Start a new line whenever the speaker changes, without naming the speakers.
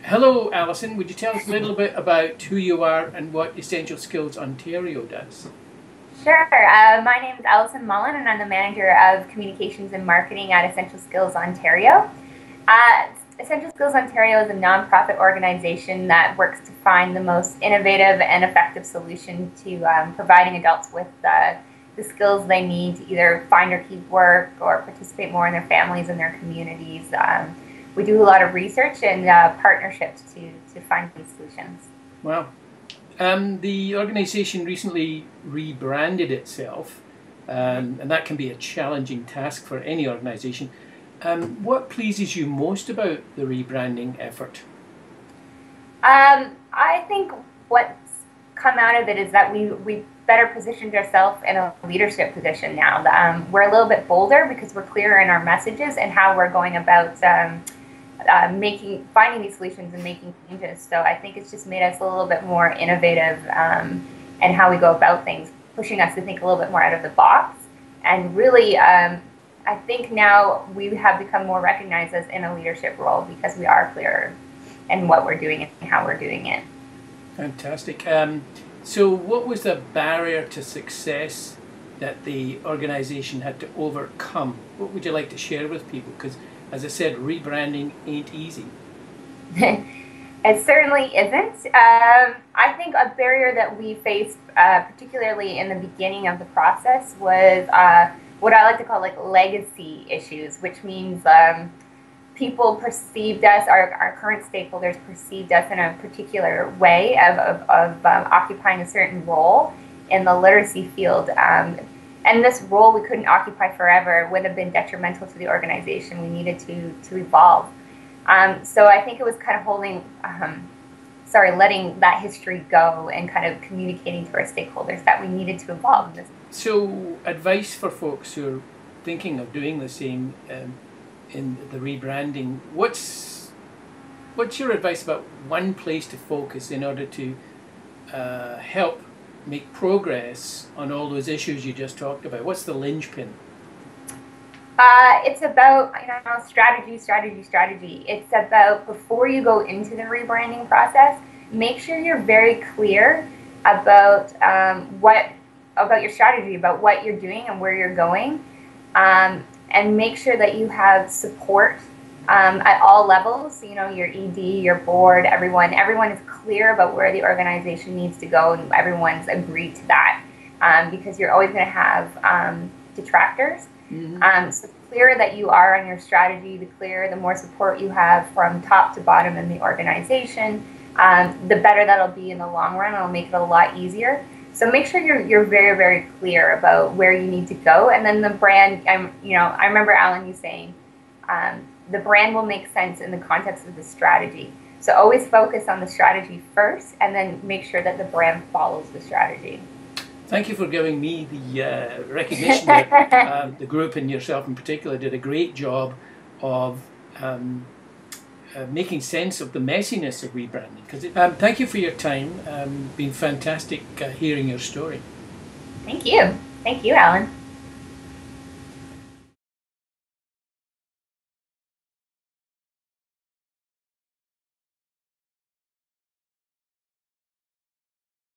Hello, Alison. Would you tell us a little bit about who you are and what Essential Skills Ontario does?
Sure. My name is Allison Mullin, and I'm the manager of communications and marketing at Essential Skills Ontario. Uh, Essential Skills Ontario is a nonprofit organization that works to find the most innovative and effective solution to providing adults with the skills they need to either find or keep work or participate more in their families and their communities. We do a lot of research and partnerships to find these solutions.
Wow. The organisation recently rebranded itself, and that can be a challenging task for any organisation. What pleases you most about the rebranding effort?
I think what's come out of it is that we better positioned ourselves in a leadership position now. We're a little bit bolder because we're clearer in our messages and how we're going about finding these solutions and making changes. So I think it's just made us a little bit more innovative and how we go about things, pushing us to think a little bit more out of the box. And really, I think now we have become more recognized as in a leadership role because we are clearer in what we're doing and how we're doing it.
Fantastic. So what was the barrier to success that the organisation had to overcome? What would you like to share with people? Because, as I said, rebranding ain't easy.
It certainly isn't. I think a barrier that we faced, particularly in the beginning of the process, was what I like to call like legacy issues, which means people perceived us, our current stakeholders perceived us in a particular way of occupying a certain role in the literacy field. And this role we couldn't occupy forever. It would have been detrimental to the organization. We needed to evolve. So I think it was kind of letting that history go and kind of communicating to our stakeholders that we needed to evolve.
So advice for folks who are thinking of doing the same in the rebranding, what's your advice about one place to focus in order to help make progress on all those issues you just talked about? What's the linchpin?
It's about strategy. It's about, before you go into the rebranding process, make sure you're very clear about about your strategy, about what you're doing and where you're going, and make sure that you have support at all levels. You know, your ED, your board, everyone is clear about where the organization needs to go, and everyone's agreed to that, because you're always going to have detractors. Mm-hmm. So the clearer that you are on your strategy, the clearer, the more support you have from top to bottom in the organization, the better that'll be in the long run. It'll make it a lot easier. So make sure you're very, very clear about where you need to go, and then the brand. I remember Alan, you saying the brand will make sense in the context of the strategy. So always focus on the strategy first, and then make sure that the brand follows the strategy.
Thank you for giving me the recognition that the group and yourself in particular did a great job of making sense of the messiness of rebranding. Thank you for your time. Been fantastic hearing your story.
Thank you, Alan.